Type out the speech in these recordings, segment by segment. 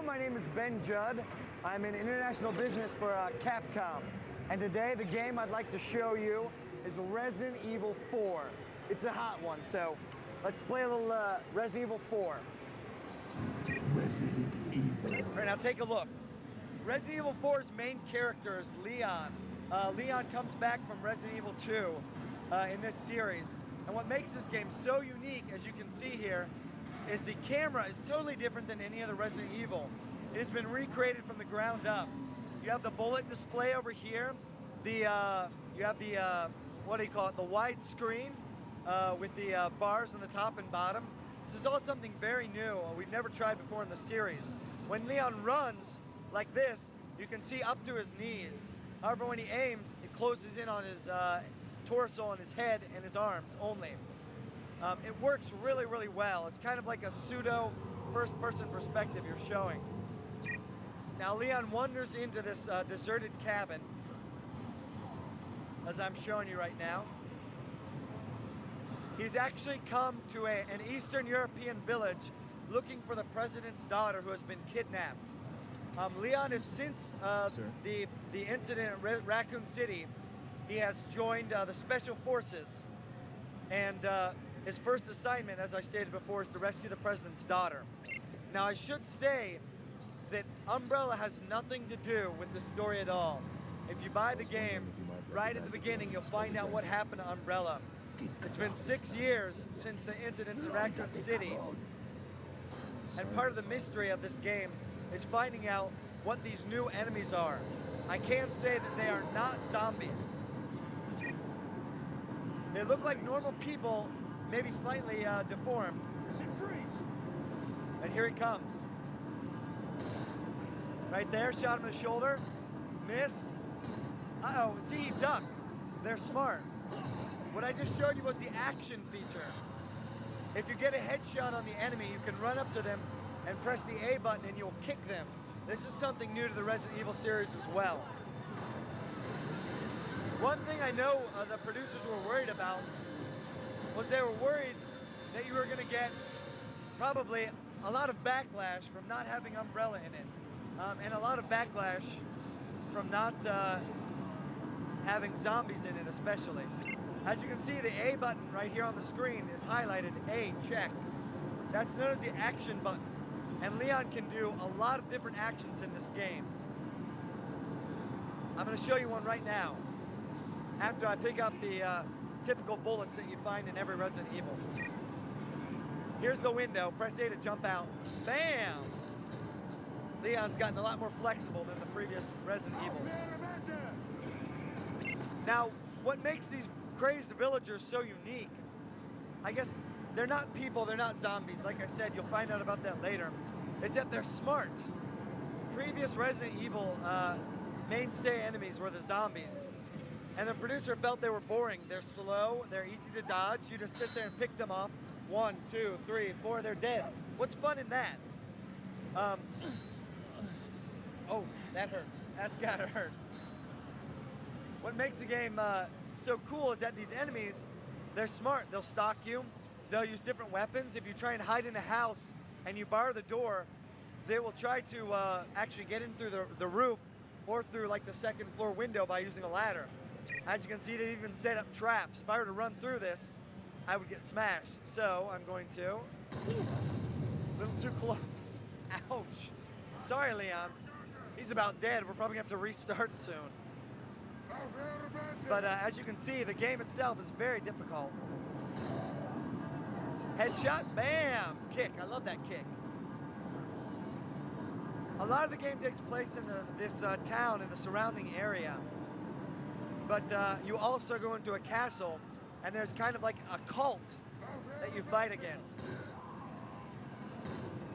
my name is Judd. I'm in international business for Capcom. And today the game I'd like to show you is Resident Evil 4. It's a hot one, so let's play a little Resident Evil 4. Resident Evil. All right, now take a look. Resident Evil 4's main character is Leon. Leon comes back from Resident Evil 2 in this series. And what makes this game so unique, as you can see here, is the camera is totally different than any other Resident Evil. It has been recreated from the ground up. You have the bullet display over here. You have the what do you call it? The wide screen with the bars on the top and bottom. This is all something very new. We've never tried before in the series. When Leon runs like this, you can see up to his knees. However, when he aims, it closes in on his torso and his head and his arms only. It works really, really well. It's kind of like a pseudo first-person perspective you're showing. Now Leon wanders into this deserted cabin, as I'm showing you right now. He's actually come to an Eastern European village looking for the president's daughter who has been kidnapped. Leon is since the incident at Raccoon City, he has joined the Special Forces, and his first assignment, as I stated before, is to rescue the president's daughter. Now, I should say that Umbrella has nothing to do with the story at all. If you buy the game, right at the beginning, you'll find out what happened to Umbrella. It's been 6 years since the incidents in Raccoon City, and part of the mystery of this game is finding out what these new enemies are. I can say that they are not zombies. They look like normal people, maybe slightly deformed. And here he comes. Right there, shot him in the shoulder. Miss. Uh-oh, see, he ducks. They're smart. What I just showed you was the action feature. If you get a headshot on the enemy, you can run up to them and press the A button and you'll kick them. This is something new to the Resident Evil series as well. One thing I know the producers were worried about was they were worried that you were going to get probably a lot of backlash from not having Umbrella in it, and a lot of backlash from not having zombies in it especially. As you can see, the A button right here on the screen is highlighted A, check. That's known as the action button, and Leon can do a lot of different actions in this game. I'm going to show you one right now, after I pick up the typical bullets that you find in every Resident Evil. Here's the window. Press A to jump out. Bam! Leon's gotten a lot more flexible than the previous Resident Evils. Now, what makes these crazed villagers so unique, I guess they're not people, they're not zombies. Like I said, you'll find out about that later, is that they're smart. Previous Resident Evil mainstay enemies were the zombies. And the producer felt they were boring. They're slow, they're easy to dodge. You just sit there and pick them off. 1, 2, 3, 4, they're dead. What's fun in that? Oh, that hurts. That's gotta hurt. What makes the game so cool is that these enemies, they're smart. They'll stalk you. They'll use different weapons. If you try and hide in a house and you bar the door, they will try to actually get in through the roof or through like the second floor window by using a ladder. As you can see, they've even set up traps. If I were to run through this, I would get smashed. So I'm going to, a little too close. Ouch. Sorry, Leon. He's about dead. We're probably gonna have to restart soon. But as you can see, the game itself is very difficult. Headshot, bam, kick. I love that kick. A lot of the game takes place in this town and the surrounding area. But you also go into a castle, and there's kind of like a cult that you fight against.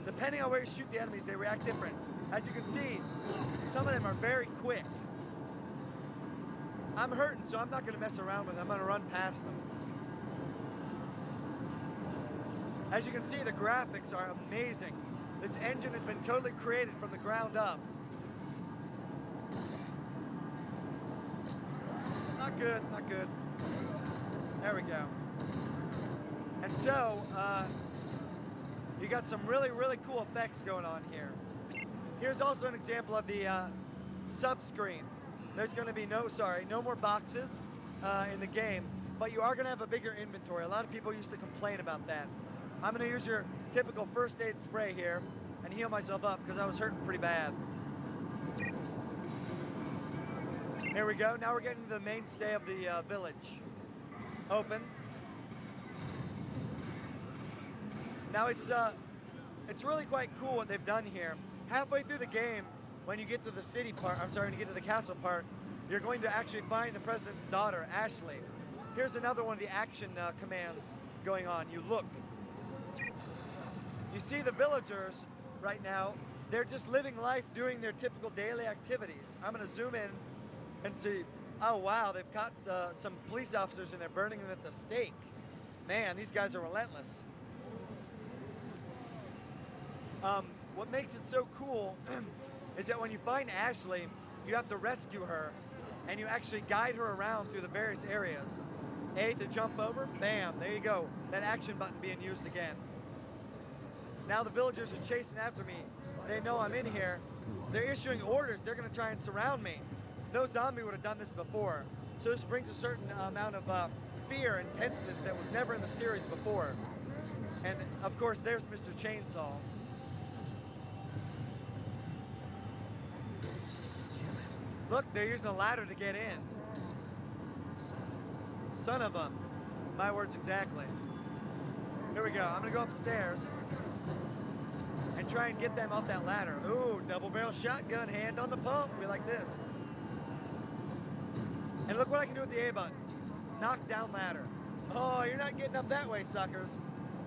Depending on where you shoot the enemies, they react different. As you can see, some of them are very quick. I'm hurting, so I'm not going to mess around with them. I'm going to run past them. As you can see, the graphics are amazing. This engine has been totally created from the ground up. Not good, not good. There we go. And so, you got some really, really cool effects going on here. Here's also an example of the sub-screen. There's going to be no more boxes in the game, but you are going to have a bigger inventory. A lot of people used to complain about that. I'm going to use your typical first aid spray here and heal myself up because I was hurting pretty bad. Here we go. Now we're getting to the mainstay of the village. Open. Now it's really quite cool what they've done here. Halfway through the game, when you get to the city part, when you get to the castle part, you're going to actually find the president's daughter, Ashley. Here's another one of the action commands going on. You look. You see the villagers right now, they're just living life, doing their typical daily activities. I'm gonna zoom in and see, oh wow, they've caught some police officers and they're burning them at the stake. Man, these guys are relentless. What makes it so cool is that when you find Ashley, you have to rescue her and you actually guide her around through the various areas. A, to jump over, bam, there you go. That action button being used again. Now the villagers are chasing after me. They know I'm in here. They're issuing orders. They're gonna try and surround me. No zombie would have done this before. So this brings a certain amount of fear and tenseness that was never in the series before. And of course, there's Mr. Chainsaw. Look, they're using a ladder to get in. Son of a, my words exactly. Here we go, I'm gonna go upstairs and try and get them off that ladder. Ooh, double barrel shotgun, hand on the pump, we like this. And look what I can do with the A button. Knock down ladder. Oh, you're not getting up that way, suckers.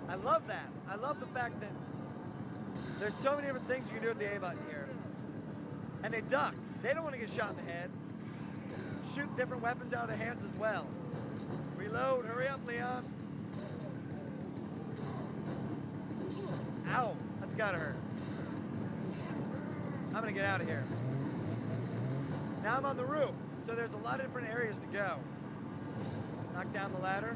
I love that. I love the fact that there's so many different things you can do with the A button here. And they duck. They don't want to get shot in the head. Shoot different weapons out of their hands as well. Reload, hurry up, Leon. Ow, that's gotta hurt. I'm gonna get out of here. Now I'm on the roof, so there's a lot of different areas to go. Knock down the ladder.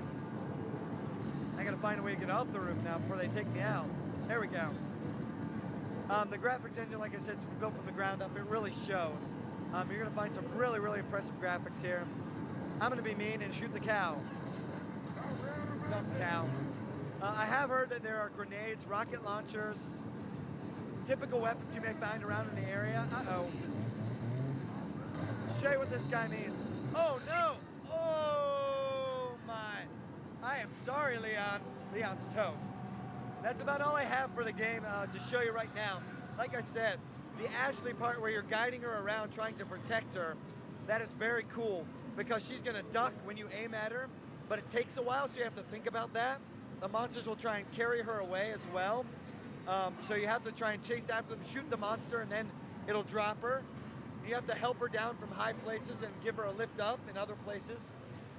I gotta find a way to get off the roof now before they take me out. There we go. The graphics engine, like I said, it's been built from the ground up. It really shows. You're gonna find some really, really impressive graphics here. I'm gonna be mean and shoot the cow. Dumb cow. I have heard that there are grenades, rocket launchers, typical weapons you may find around in the area. Uh-oh. Show you what this guy means. Oh no! Oh my! I am sorry, Leon. Leon's toast. That's about all I have for the game to show you right now. Like I said, the Ashley part where you're guiding her around trying to protect her, that is very cool because she's gonna duck when you aim at her, but it takes a while, so you have to think about that. The monsters will try and carry her away as well. So you have to try and chase after them, shoot the monster, and then it'll drop her. You have to help her down from high places and give her a lift up in other places.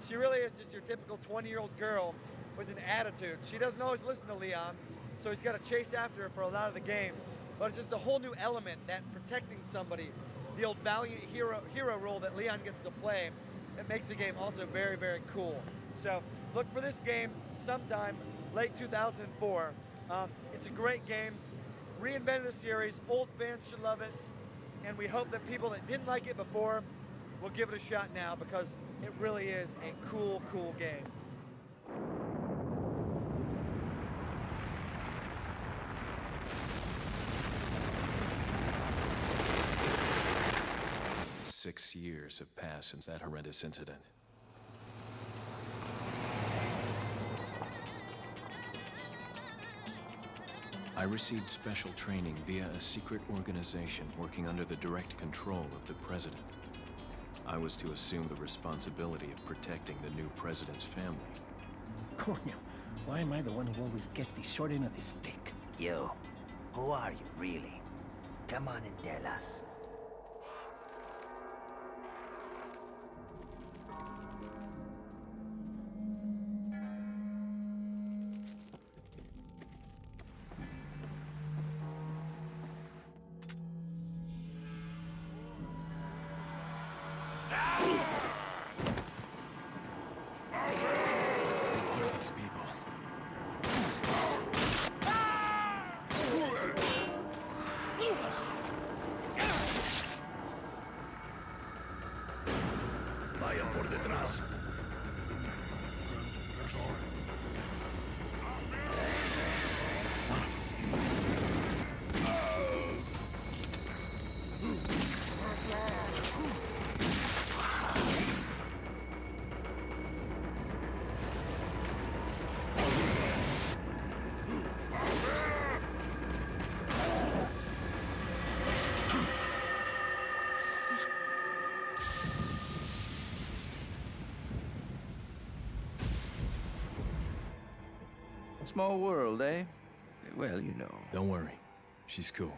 She really is just your typical 20-year-old girl with an attitude. She doesn't always listen to Leon, so he's got to chase after her for a lot of the game. But it's just a whole new element, that protecting somebody, the old valiant hero role that Leon gets to play. It makes the game also very, very cool. So look for this game sometime late 2004. It's a great game, reinvented the series. Old fans should love it, and we hope that people that didn't like it before will give it a shot now because it really is a cool, cool game. Six years have passed since that horrendous incident. I received special training via a secret organization working under the direct control of the president. I was to assume the responsibility of protecting the new president's family. Coño, why am I the one who always gets the short end of the stick? You, who are you really? Come on and tell us. Small world, eh? Well, you know. Don't worry. She's cool.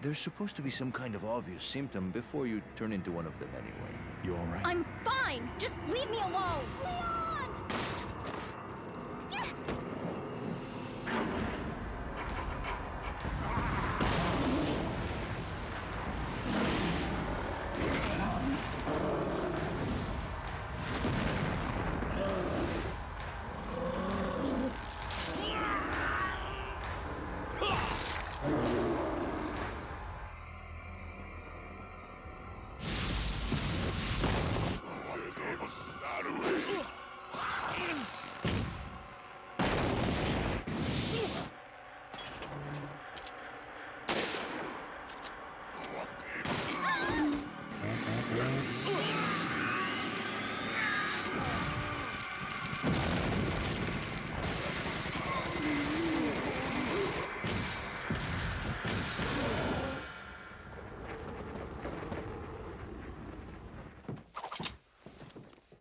There's supposed to be some kind of obvious symptom before you turn into one of them anyway. You alright? I'm fine! Just leave me alone! Leon!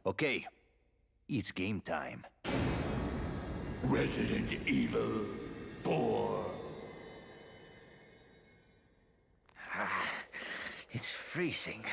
Okay, it's game time. Resident Evil 4. It's freezing.